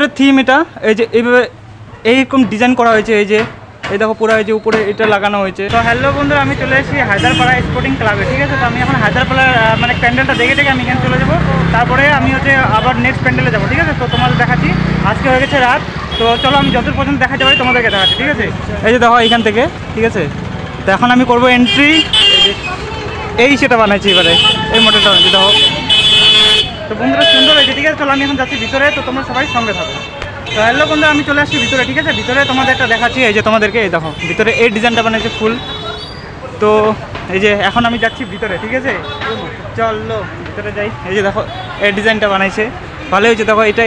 ভিতরে থিম এটা এই যে এইভাবে এইরকম ডিজাইন করা হয়েছে। এই দেখো পুরো এই যে উপরে এটা লাগানো হয়েছে। তো হ্যালো বন্ধুরা, আমি চলে এসেছি হায়দারপাড়া স্পোর্টিং ক্লাবে, ঠিক আছে। তো আমি এখন হায়দারপাড়ার মানে প্যান্ডেলটা দেখে আমি এখানে চলে যাবো, তারপরে আমি আবার নেক্সট প্যান্ডেলে যাবো, ঠিক আছে। তো তোমাদের দেখাচ্ছি, আজকে হয়ে গেছে রাত, তো চলো আমি যত পর্যন্ত দেখাতে পারি তোমাদেরকে দেখাচ্ছি, ঠিক আছে। এই যে দেখো এইখান থেকে, ঠিক আছে। তো এখন আমি করবো এন্ট্রি, সেটা বানাইছি এবারে এই মডেলটা বানাচ্ছি দেখো। তো বন্ধুরা সুন্দর হয়েছে, ঠিক আছে। চলো আমি এখন যাচ্ছি ভিতরে, তো তোমরা সবাই সঙ্গে থাকো। তো হ্যালো বন্ধুরা, আমি চলে আসছি ভিতরে, ঠিক আছে। ভিতরে তোমাদের একটা দেখাচ্ছি, এই যে তোমাদেরকে এই দেখো ভিতরে এই ডিজাইনটা বানিয়েছে ফুল। তো এই যে এখন আমি যাচ্ছি ভিতরে, ঠিক আছে। চলো ভিতরে যাই। এই যে দেখো এই ডিজাইনটা বানাইছে, ভালো হয়েছে। দেখো এটা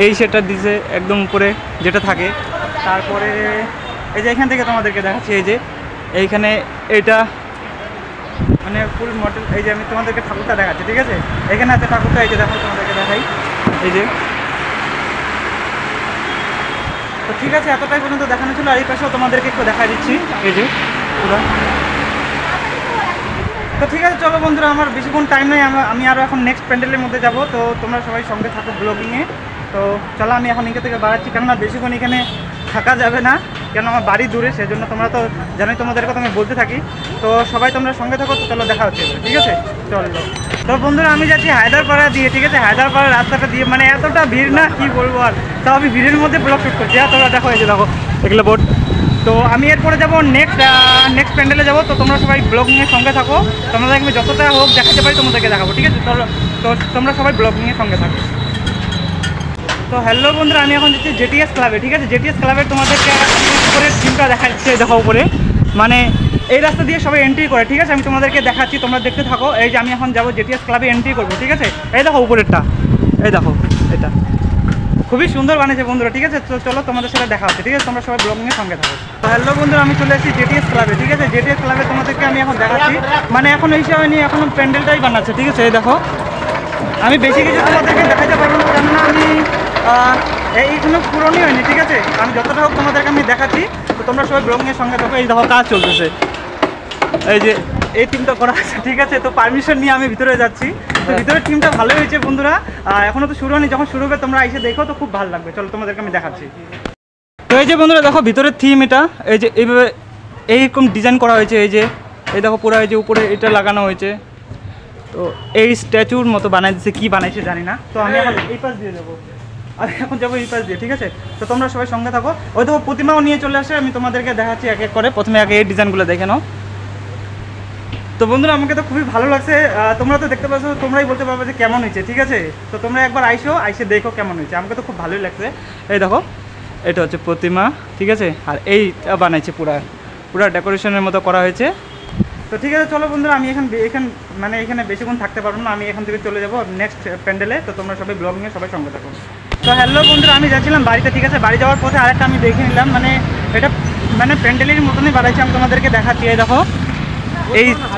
এই সেটটা দিছে একদম উপরে যেটা থাকে। তারপরে এই যে এখান থেকে তোমাদেরকে দেখাচ্ছি, এই যে এইখানে এটা মানে ফুল মডেল। এই যে আমি তোমাদেরকে ঠাকুরটা দেখাচ্ছি, ঠিক আছে। এখানে আছে ঠাকুরটা, এই যে দেখো তোমাদেরকে দেখাই, এই যে। তো ঠিক আছে, এতটাই পর্যন্ত দেখানো ছিল। আর এই পাশেও তোমাদেরকে একটু দেখা দিচ্ছি, এই যে পুরো। তো ঠিক আছে চলো বন্ধুরা, আমার বেশিক্ষণ টাইম নেই, আমি আরও এখন নেক্সট প্যান্ডেলের মধ্যে যাব। তো তোমরা সবাই সঙ্গে থাকো ব্লগিংয়ে। তো চলো আমি এখন এখান থেকে বাড়াচ্ছি, কেননা বেশিক্ষণ এখানে থাকা যাবে না, কেন আমার বাড়ি দূরে, সেজন্য তোমরা তো জানোই, তোমাদের কথা আমি বলতে থাকি। তো সবাই তোমরা সঙ্গে থাকো, তো চলো দেখা হচ্ছে, ঠিক আছে। চলো তো বন্ধুরা, আমি যাচ্ছি হায়দারপাড়া দিয়ে, ঠিক আছে। হায়দারপাড়া রাস্তাটা দিয়ে, মানে এতটা ভিড় না কি বলবো আর, তাও আমি ভিড়ের মধ্যে ব্লগ শ্যুট করছি। আর তোমরা দেখো, এই যে দেখো এগুলো বোর্ড। তো আমি এরপরে যাবো নেক্সট প্যান্ডেলে যাবো। তো তোমরা সবাই ব্লগিংয়ের সঙ্গে থাকো, তোমাদেরকে যতটা হোক দেখাতে পারি তোমাদেরকে দেখাবো, ঠিক আছে। তো তোমরা সবাই ব্লগিংয়ের সঙ্গে থাকো। তো হ্যালো বন্ধুরা, আমি এখন যাচ্ছি জেটিএস ক্লাবে, ঠিক আছে। জেটিএস ক্লাবের তোমাদেরকে উপরের থিমটা দেখাচ্ছে, দেখো উপরে মানে এই রাস্তা দিয়ে সবাই এন্ট্রি করে, ঠিক আছে। আমি তোমাদেরকে দেখাচ্ছি, তোমরা দেখতে থাকো। এই যে আমি এখন যাবো জেটিএস ক্লাবে এন্ট্রি করবো, ঠিক আছে। এই দেখো উপরেরটা, এই দেখো এটা খুবই সুন্দর বানিয়েছে বন্ধুরা, ঠিক আছে। তো চলো তোমাদের সাথে দেখা হচ্ছে, ঠিক আছে। তোমরা সবাই ব্লগিংয়ের সঙ্গে থাকো। তো হ্যালো বন্ধুরা, আমি চলে এসেছি জেটিএস ক্লাবে, ঠিক আছে। জেটিএস ক্লাবে তোমাদেরকে আমি এখন দেখাচ্ছি, মানে এখন এই হিসাবে নিয়ে এখন প্যান্ডেলটাই বানাচ্ছে, ঠিক আছে। এই দেখো আমি বেশি কিছু তোমাদেরকে দেখাতে পারবো না, কেননা আমি এইখানে পুরোনি হয়নি, ঠিক আছে। আমি যতটা হোক তোমাদেরকে আমি দেখাচ্ছি, তো তোমরা সবাই ব্লগিংয়ের সঙ্গে থাকো। এই দেখো কাজ চলতেছে, এই যে এই টিমটা করা আছে, ঠিক আছে। তো পারমিশন নিয়ে আমি ভিতরে যাচ্ছি। তো ভিতরের টিমটা ভালো হয়েছে বন্ধুরা, এখনও তো শুরু হয়নি, যখন শুরু হবে তোমরা এসে দেখো, তো খুব ভালো লাগবে। চলো তোমাদেরকে আমি দেখাচ্ছি। তো এই যে বন্ধুরা দেখো ভিতরের থিম এটা, এই যে এইভাবে এইরকম ডিজাইন করা হয়েছে, এই দেখো পুরো এই যে উপরে এটা লাগানো হয়েছে। তো এই স্ট্যাচুর মতো বানাই দিচ্ছে, কী বানাইছে জানি না। তো আমি এখন এই পাশ দিয়ে যাবো, আমি এখন যাবো এই পাশ দিয়ে, ঠিক আছে। তো তোমরা সবাই সঙ্গে থাকো। ওই দেখো প্রতিমাও নিয়ে চলে আসে, আমি তোমাদেরকে দেখাচ্ছি এক এক করে। প্রথমে আগে এই ডিজাইনগুলো দেখে নাও। তো বন্ধুরা আমাকে তো খুবই ভালো লাগছে, তোমরা তো দেখতে পাচ্ছ, তোমরাই বলতে পারবে যে কেমন হয়েছে, ঠিক আছে। তো তোমরা একবার আইসে দেখো কেমন হয়েছে, আমাকে তো খুব ভালোই লাগছে। এই দেখো এটা হচ্ছে প্রতিমা, ঠিক আছে। আর এইটা বানাইছে পুরা ডেকোরেশনের মতো করা হয়েছে। তো ঠিক আছে চলো বন্ধুরা, আমি এখানে বেশিক্ষণ থাকতে পারবো না, আমি এখান থেকে চলে যাবো নেক্সট প্যান্ডেলে। তো তোমরা সবাই ব্লগিংয়ে সবাই সঙ্গে থাকো। তো হ্যালো বন্ধুরা, আমি যাচ্ছিলাম বাড়িতে, ঠিক আছে। বাড়ি যাওয়ার পথে আরেকটা আমি দেখে নিলাম, মানে এটা মানে প্যান্ডেলের মতনই বানাইছে, আমি তোমাদেরকে দেখাচ্ছি। এই দেখো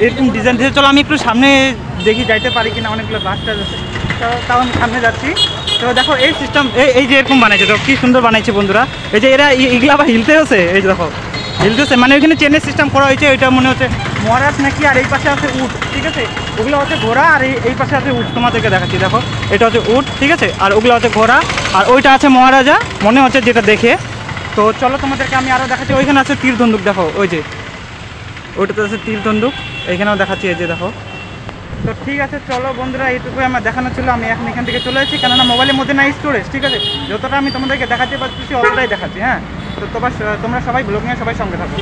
এরকম ডিজাইন দিয়েছে। চলো আমি একটু সামনে দেখি যাইতে পারি কিনা, অনেকগুলো বাসটা আছে, তাও আমি সামনে যাচ্ছি। তো দেখো এই সিস্টেম, এই যে এরকম বানাইছে, তো কী সুন্দর বানাইছে বন্ধুরা। এই যে এরা এগুলো আবার হিলতে হচ্ছে, এই যে দেখো হিলতেছে, মানে ওইখানে চেনের সিস্টেম করা হয়েছে। ওইটা মনে হচ্ছে মহারাজ নাকি, আর এই পাশে আছে উট, ঠিক আছে। ওগুলো হচ্ছে ঘোড়া, আর এই পাশে আছে উট, তোমাদেরকে দেখাচ্ছি। দেখো এটা হচ্ছে উট, ঠিক আছে, আর ওগুলো হচ্ছে ঘোড়া, আর ওইটা আছে মহারাজা মনে হচ্ছে যেটা দেখে। তো চলো তোমাদেরকে আমি আরও দেখাচ্ছি। ওইখানে আছে তীর ধনুক, দেখো ওই যে ওইটাতে আছে তীর ধনুক, এইখানেও দেখাচ্ছি, এই যে দেখো। তো ঠিক আছে চলো বন্ধুরা, এইটুকুই আমার দেখানো ছিল। আমি এখন এখান থেকে চলে এসেছি, কেননা মোবাইলের মধ্যে নাই স্টোরেজ, ঠিক আছে। যতটা আমি তোমাদেরকে দেখাতে পারছি অতটাই দেখাচ্ছি, হ্যাঁ। তো তোমরা সবাই ব্লগিংয়ে সবাই সঙ্গে থাকো।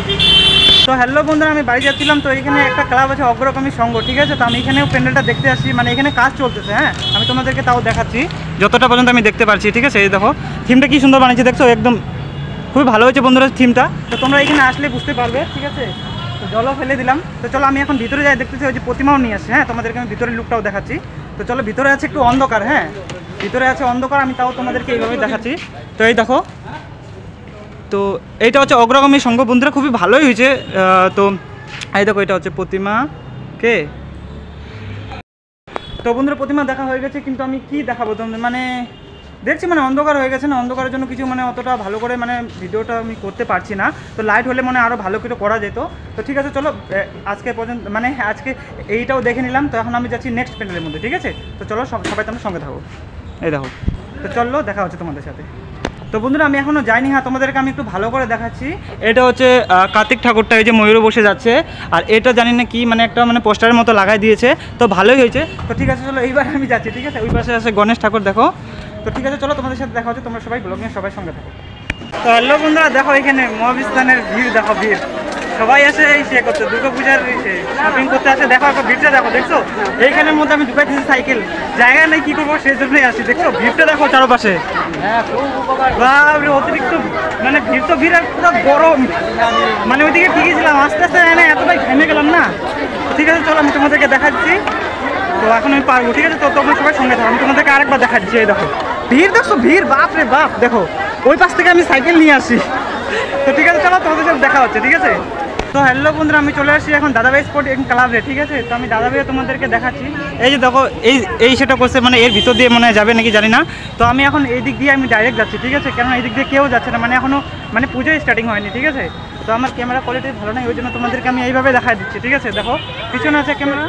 তো হ্যালো বন্ধুরা, আমি বাড়ি যাচ্ছিলাম। তো এখানে একটা ক্লাব আছে অগ্রগামী সংঘ, ঠিক আছে। তো আমি এখানেও প্যান্ডেলটা দেখতে আসছি, মানে এখানে কাজ চলতেছে, হ্যাঁ। আমি তোমাদেরকে তাও দেখাচ্ছি যতটা পর্যন্ত আমি দেখতে পারছি, ঠিক আছে। এই দেখো থিমটা কী সুন্দর বানিয়েছে, দেখছো একদম খুবই ভালো হয়েছে বন্ধুরা থিমটা। তো তোমরা এখানে আসলে বুঝতে পারবে, ঠিক আছে। তো জলও ফেলে দিলাম। তো চলো আমি এখন ভিতরে যাই, দেখতেছি ওই যে প্রতিমাও নিয়ে আসছে, হ্যাঁ। তোমাদেরকে আমি ভিতরের লুকটাও দেখাচ্ছি। তো চলো ভিতরে আছে একটু অন্ধকার, হ্যাঁ, ভিতরে আছে অন্ধকার, আমি তাও তোমাদেরকে এইভাবেই দেখাচ্ছি। তো এই দেখো, তো এইটা হচ্ছে অগ্রগামী সংঘ বন্ধুরা, খুবই ভালোই হয়েছে। তো এই দেখো এটা হচ্ছে প্রতিমাকে। তো বন্ধুরা প্রতিমা দেখা হয়ে গেছে, কিন্তু আমি কি দেখাবো তোমাদের, মানে দেখছি মানে অন্ধকার হয়ে গেছে না, অন্ধকারের জন্য কিছু মানে অতটা ভালো করে মানে ভিডিওটা আমি করতে পারছি না। তো লাইট হলে মানে আরও ভালো করে করা যেত। তো ঠিক আছে চলো, আজকে পর্যন্ত মানে আজকে এইটাও দেখে নিলাম। তো এখন আমি যাচ্ছি নেক্সট প্যান্ডেলের মধ্যে, ঠিক আছে। তো চলো সবাই তোমরা সঙ্গে থাকো। এই দেখো তো চলো দেখা হচ্ছে তোমাদের সাথে। তো বন্ধুরা আমি এখনও যাইনি, হ্যাঁ তোমাদেরকে আমি একটু ভালো করে দেখাচ্ছি। এটা হচ্ছে কার্তিক ঠাকুরটা, এই যে ময়ূরে বসে যাচ্ছে, আর এটা জানি না কি মানে একটা মানে পোস্টারের মতো লাগাই দিয়েছে, তো ভালোই হয়েছে। তো ঠিক আছে চলো এইবার আমি যাচ্ছি, ঠিক আছে। ওই পাশে আছে গণেশ ঠাকুর দেখো। তো ঠিক আছে চলো তোমাদের সাথে দেখা হচ্ছে, তোমরা সবাই ব্লগ নিয়ে সবাই সঙ্গে থাকো। তো হ্যালো বন্ধুরা, দেখো এখানে মহাবিস্তানের ভিড়, দেখো ভিড়, সবাই আসে এই সে করতে, দুর্গা পূজার শপিং করতে আসে। দেখো এখন ভিড়টা দেখো, দেখছো এইখানের মধ্যে আমি ঢুকাইতেছি সাইকেল, জায়গা নেই কি করবো, সেই জন্যই আসি। দেখছো ভিড়টা দেখো চারপাশে, অতিরিক্ত মানে ভিড় তো ভিড়, আর পুরো গরম, মানে ওইদিকে ঠিকই ছিলাম, আস্তে আস্তে এতটাই ঘেমে গেলাম না। ঠিক আছে চলো আমি তোমাদেরকে দেখাচ্ছি। তো এখন আমি পারবো, ঠিক আছে। তো তোমরা সবাই সঙ্গে থাকো, আমি তোমাদেরকে আরেকবার দেখাচ্ছি। এই দেখো ভিড়, দেখছো ভিড়, বাপ রে বাপ, দেখো ওই পাশ থেকে আমি সাইকেল নিয়ে আসি। তো ঠিক আছে চলো তোমাদের সাথে দেখা হচ্ছে, ঠিক আছে। তো হ্যালো বন্ধুরা, আমি চলে আসছি এখন দাদাভাই স্পোর্টিং ক্লাবে, ঠিক আছে। তো আমি দাদাভাই তোমাদেরকে দেখাচ্ছি। এই যে দেখো এই সেটা করছে, মানে এর ভিতর দিয়ে মনে হয় যাবে নাকি জানি না। তো আমি এখন এই দিক দিয়ে আমি ডাইরেক্ট যাচ্ছি, ঠিক আছে, কেন এই দিক দিয়ে কেউ যাচ্ছে না, মানে এখনও মানে পুজোই স্টার্টিং হয়নি, ঠিক আছে। তো আমার ক্যামেরা কোয়ালিটি ভালো নয়, ওই জন্য তোমাদেরকে আমি এইভাবে দেখাই দিচ্ছি, ঠিক আছে। দেখো পিছনে আছে ক্যামেরা,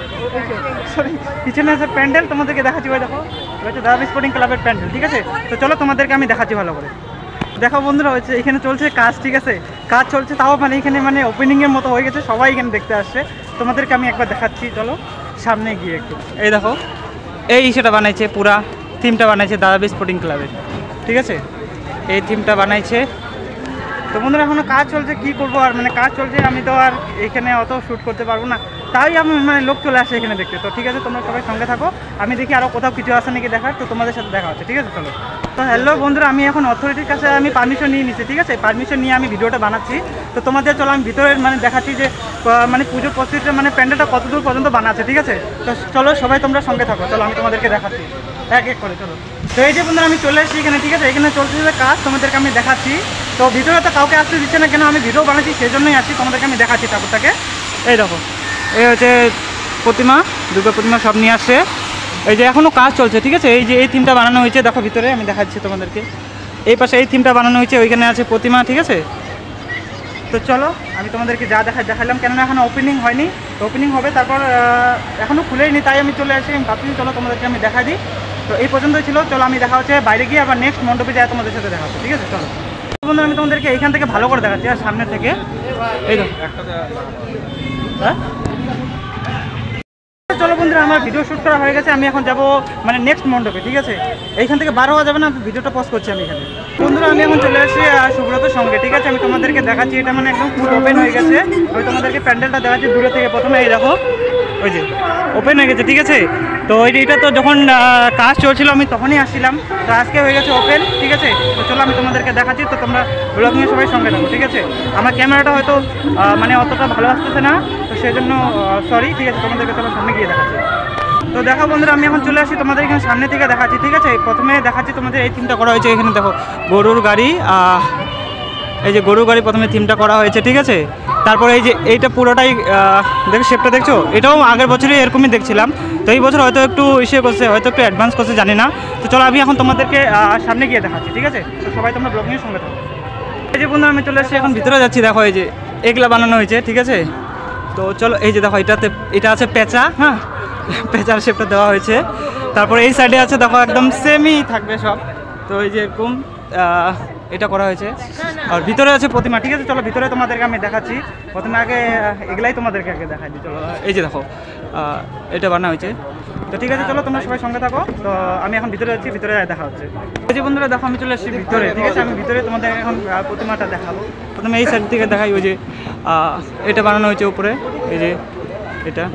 সরি পিছনে আছে প্যান্ডেল, তোমাদেরকে দেখাচ্ছি। ওই দেখো হচ্ছে দাদাভাই স্পোর্টিং ক্লাবের প্যান্ডেল, ঠিক আছে। তো চলো তোমাদেরকে আমি দেখাচ্ছি ভালো করে। দেখো বন্ধুরা হচ্ছে এখানে চলছে কাজ, ঠিক আছে, কাজ চলছে, তাও মানে এখানে মানে ওপেনিংয়ের মতো হয়ে গেছে, সবাই এখানে দেখতে আসছে। তোমাদেরকে আমি একবার দেখাচ্ছি, চলো সামনে গিয়ে একটু। এই দেখো এই সেটা বানাইছে, পুরা থিমটা বানাইছে দাদাভাই স্পোর্টিং ক্লাবের, ঠিক আছে, এই থিমটা বানাইছে। তো বন্ধুরা এখনও কাজ চলছে, কি করবো আর, মানে কাজ চলছে, আমি তো আর এখানে অত শ্যুট করতে পারবো না, তাই আমি মানে লোক চলে আসে এখানে দেখতে। তো ঠিক আছে তোমরা সবাই সঙ্গে থাকো, আমি দেখি আরও কোথাও কিছু আসে নাকি দেখার, তো তোমাদের সাথে দেখা হচ্ছে, ঠিক আছে চলো। তো হ্যালো বন্ধুরা, আমি এখন অথরিটির কাছে আমি পারমিশন নিয়ে নিচ্ছি, ঠিক আছে, পারমিশন নিয়ে আমি ভিডিওটা বানাচ্ছি। তো তোমাদের চলো আমি ভিতরে মানে দেখাচ্ছি যে মানে পুজোর প্রস্তুতিটা মানে প্যান্ডেলটা কত দূর পর্যন্ত বানাচ্ছে, ঠিক আছে। তো চলো সবাই তোমরা সঙ্গে থাকো, চলো আমি তোমাদেরকে দেখাচ্ছি এক এক করে, চলো। তো এই যে বন্ধুরা আমি চলে এসেছি এখানে, ঠিক আছে, এখানে চলছে যে কাজ, তোমাদেরকে আমি দেখাচ্ছি। তো ভিতরে তো কাউকে আসতে দিচ্ছে না, কেন আমি ভিডিও বানাচ্ছি সেই জন্যই আসছি, তোমাদেরকে আমি দেখাচ্ছি ঠাকুরটাকে। এই দেখো এই হচ্ছে প্রতিমা, দুর্গা প্রতিমা সব নিয়ে আসছে। এই যে এখনও কাজ চলছে, ঠিক আছে। এই যে এই থিমটা বানানো হয়েছে, দেখো ভিতরে আমি দেখাচ্ছি তোমাদেরকে, এই পাশে এই থিমটা বানানো হয়েছে, ওইখানে আছে প্রতিমা, ঠিক আছে। তো চলো আমি তোমাদেরকে যা দেখালাম, কেননা এখনও ওপেনিং হয়নি, ওপেনিং হবে, তারপর এখনও খুলেইনি, তাই আমি চলে আসি, আমি ভাবছি চলো তোমাদেরকে আমি দেখা দিই। তো এই পর্যন্তই ছিল, চলো আমি দেখা হচ্ছে বাইরে গিয়ে, আবার নেক্সট মণ্ডপে যাই তোমাদের সাথে দেখা হচ্ছে, ঠিক আছে চলো। বন্ধুরা আমি তোমাদেরকে এইখান থেকে ভালো করে দেখাচ্ছি, আর সামনে থেকে এই দেখো, হ্যাঁ চলো বন্ধুরা আমার ভিডিও শ্যুট করা হয়ে গেছে, আমি এখন যাব মানে নেক্সট মণ্ডপে, ঠিক আছে। এইখান থেকে বার হওয়া যাবে না, ভিডিওটা পজ করছি আমি এখানে। বন্ধুরা আমি এখন চলে আসছি সুব্রতর সঙ্গে, ঠিক আছে, আমি তোমাদেরকে দেখাচ্ছি, এটা মানে একদম ফুল ওপেন হয়ে গেছে। আমি তোমাদেরকে প্যান্ডেলটা দেখাচ্ছি দূরে থেকে, প্রথমে এই দেখো ওই যে ওপেন হয়ে গেছে, ঠিক আছে। তো এটা তো যখন কাজ চলছিল আমি তখনই আসছিলাম, তো আজকে হয়ে গেছে ওপেন, ঠিক আছে। তো চলো আমি তোমাদেরকে দেখাচ্ছি, তো তোমরা ব্লগ নিয়ে সবাই সঙ্গে থাকো, ঠিক আছে। আমার ক্যামেরাটা হয়তো মানে অতটা ভালো আসতেছে না, তো সেই জন্য সরি, ঠিক আছে, তোমাদেরকে চলো সামনে গিয়ে দেখাচ্ছি। তো দেখো বন্ধুরা আমি এখন চলে আসি তোমাদের এখানে সামনে থেকে দেখাচ্ছি, ঠিক আছে। প্রথমে দেখাচ্ছি তোমাদের এই থিমটা করা হয়েছে, এখানে দেখো গরুর গাড়ি, এই যে গরুর গাড়ি প্রথমে থিমটা করা হয়েছে, ঠিক আছে। তারপরে এই যে এইটা পুরোটাই দেখো শেপটা দেখছো, এটাও আগের বছরই এরকমই দেখছিলাম, তো এই বছর হয়তো একটু ইসে করছে, হয়তো একটু অ্যাডভান্স করছে, জানি না। তো চলো আমি এখন তোমাদেরকে সামনে গিয়ে দেখাচ্ছি, ঠিক আছে। তো সবাই তোমরা ব্লগিংয়ের সঙ্গে থাকো। এই যে বন্ধুরা আমি চলে আসছি এখন ভিতরে যাচ্ছি, দেখো এই যে এগুলা বানানো হয়েছে, ঠিক আছে। তো চলো এই যে দেখো এটা আছে পেঁচা, হ্যাঁ পেঁচার শেপটা দেওয়া হয়েছে। তারপরে এই সাইডে আছে দেখো একদম সেমই থাকবে সব, তো এই যে এরকম এটা করা হয়েছে। আর ভিতরে আছে প্রতিমা, ঠিক আছে। চলো ভিতরে তোমাদেরকে আমি দেখাচ্ছি, প্রথমে আগে এগুলাই তোমাদেরকে আগে দেখাই দিই, চলো। এই যে দেখো এটা বানানো হয়েছে, তো ঠিক আছে চলো তোমরা সবাই সঙ্গে থাকো। তো আমি এখন ভিতরে যাচ্ছি, ভিতরে দেখা হচ্ছে। এই যে বন্ধুরা দেখো আমি চলে আসছি ভিতরে, ঠিক আছে। আমি ভিতরে তোমাদের এখন প্রতিমাটা দেখাবো, প্রথমে এই সাইড থেকে দেখাই। ওই যে এটা বানানো হয়েছে উপরে, এই যে এটা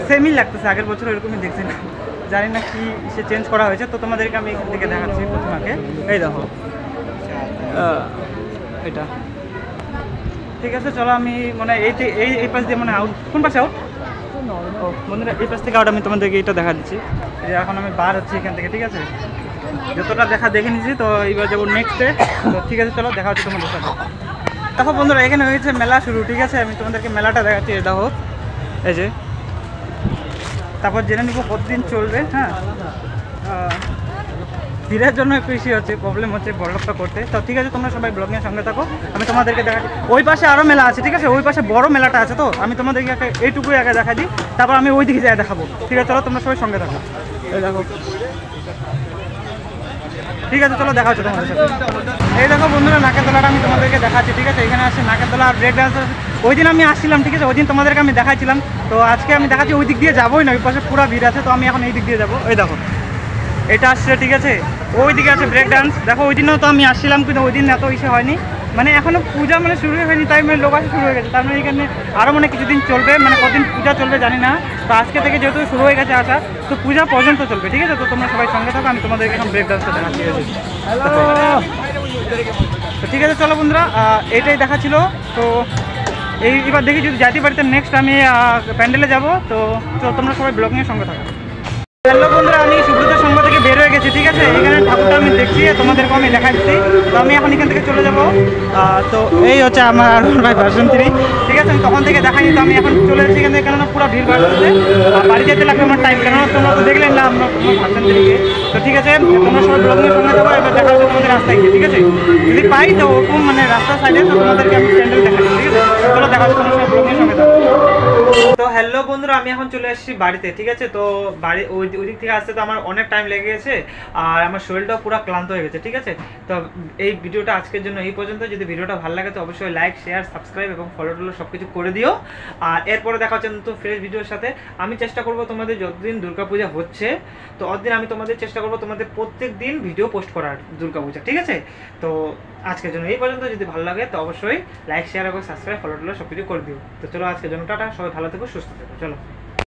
সেমই লাগতেছে, আগের বছর এরকমই দেখছি না, জানি না কি সে চেঞ্জ করা হয়েছে। তো তোমাদেরকে আমি এখান থেকে দেখাচ্ছি প্রতিমাকে, এই দেখো এটা, ঠিক আছে। চলো আমি মানে এই পাশ দিয়ে মানে আউট, কোন পাশে আউট, ও বন্ধুরা এই পাশ থেকে আউট, আমি তোমাদেরকে এটা দেখা দিচ্ছি। যে এখন আমি বার হচ্ছি এখান থেকে, ঠিক আছে, যতটা দেখে নিয়েছি। তো এইবার যাবো নেক্সটে, তো ঠিক আছে চলো দেখা হচ্ছে তোমাদের সাথে। দেখো বন্ধুরা এখানে হয়েছে মেলা শুরু, ঠিক আছে, আমি তোমাদেরকে মেলাটা দেখাচ্ছি, এটা হোক এই যে, তারপর জেনে নিব কতদিন চলবে। হ্যাঁ ভিড়ের জন্য একটু ইস্যু হচ্ছে, প্রবলেম হচ্ছে বড়টা করতে। তো ঠিক আছে তোমরা সবাই ব্লগের সঙ্গে থাকো, আমি তোমাদেরকে দেখাচ্ছি। ওই পাশে আরও মেলা আছে, ঠিক আছে, ওই পাশে বড় মেলাটা আছে, তো আমি তোমাদেরকে এইটুকুই আগে দেখা দিই, তারপর আমি ওই দিকে যাই দেখাবো, ঠিক আছে। চলো তোমরা সবাই সঙ্গে থাকো। এই দেখো ঠিক আছে চলো দেখা হচ্ছে তোমাদের সাথে। এই দেখো বন্ধুরা নাকেরদোলাটা আমি তোমাদেরকে দেখাচ্ছি, ঠিক আছে? এখানে আছে নাকেরদোলা আর ব্রেক ডান্স। ওই দিন আমি আসছিলাম, ঠিক আছে? ওই দিন তোমাদেরকে আমি দেখাচ্ছিলাম। তো আজকে আমি দেখাচ্ছি ওই দিক দিয়ে যাবোই না, ওই পাশে পুরো ভিড় আছে। তো আমি এখন এই দিক দিয়ে যাবো। ওই দেখো এটা আসছে, ঠিক আছে? ওই দিকে আছে ব্রেক ডান্স। দেখো ওই দিনও তো আমি আসছিলাম, কিন্তু ওই দিন এত ইসে হয়নি, মানে এখনও পূজা মানে শুরু হয়নি, তাই মানে লোক আসা শুরু হয়ে গেছে। তার মানে এখানে আরও মানে কিছুদিন চলবে, মানে কদিন পূজা চলবে জানি না। তো আজকে থেকে যেহেতু শুরু হয়ে গেছে আসা, তো পূজা পর্যন্ত চলবে, ঠিক আছে? তো তোমরা সবাই সঙ্গে থাকো, আমি তোমাদেরকে এখন ব্রেক ডান্সটা দেখাচ্ছি। হ্যালো, তো ঠিক আছে চলো বন্ধুরা, এটাই দেখাচ্ছিল। তো এবার দেখি যদি যাইতে পারি, নেক্সট আমি প্যান্ডেলে যাব। তো তোমরা সবাই ব্লগিংয়ের সঙ্গে থাকো। হ্যালো বন্ধুরা, আমি সুব্রতের সঙ্গ থেকে বের হয়ে গেছি, ঠিক আছে? এখানে ঠাকুরটা আমি দেখছি, তোমাদেরকে আমি দেখাচ্ছি। তো আমি এখন এখান থেকে চলে যাব। তো এই হচ্ছে আমার ভাই ভার্সন 3, ঠিক আছে? আমি তখন থেকে দেখাইনি, তো আমি এখন চলে এসেছি এখান থেকে, কেননা পুরো ভিড় বাড়ছে। বাড়ি যেতে লাগবে আমার টাইম, কেননা তোমরা তো দেখলেন না আমরা ভার্সন 3-কে। তো ঠিক আছে, তোমরা সবাই ব্লগিংয়ের সঙ্গে থাকো। এবার দেখা হচ্ছে তোমাদের রাস্তায় গিয়ে, ঠিক আছে? যদি পাই তো ওরকম মানে রাস্তার সাইডে, তো তোমাদেরকে আমি প্যান্ডেল দেখাচ্ছি, ঠিক আছে? চলো দেখা হচ্ছে, তোমরা সবাই ব্লগিংয়ের সঙ্গে থাকো। তো হ্যালো বন্ধুরা, আমি এখন চলে এসেছি বাড়িতে, ঠিক আছে? তো বাড়ি ওই দিক থেকে আসতে তো আমার অনেক টাইম লেগে গেছে, আর আমার শরীরটাও পুরো ক্লান্ত হয়ে গেছে, ঠিক আছে? তো এই ভিডিওটা আজকের জন্য এই পর্যন্ত। যদি ভিডিওটা ভালো লাগে তো অবশ্যই লাইক, শেয়ার, সাবস্ক্রাইব এবং ফলো টলো সব কিছু করে দিও। আর এরপরে দেখা হচ্ছে নতুন ফ্রেশ ভিডিওর সাথে। আমি চেষ্টা করবো তোমাদের যতদিন দুর্গাপূজা হচ্ছে, তো অতদিন আমি তোমাদের চেষ্টা করবো তোমাদের প্রত্যেক দিন ভিডিও পোস্ট করার দুর্গাপূজা, ঠিক আছে? তো আজকের জন্য এই পর্যন্ত। যদি ভালো লাগে তো অবশ্যই লাইক, শেয়ার এবং সাবস্ক্রাইব, ফলো টলো সব কিছু করে দিও। তো চলো আজকের জন্য টাটা, সবাই ভালো থেকো, সুস্থ থেকো, চলো।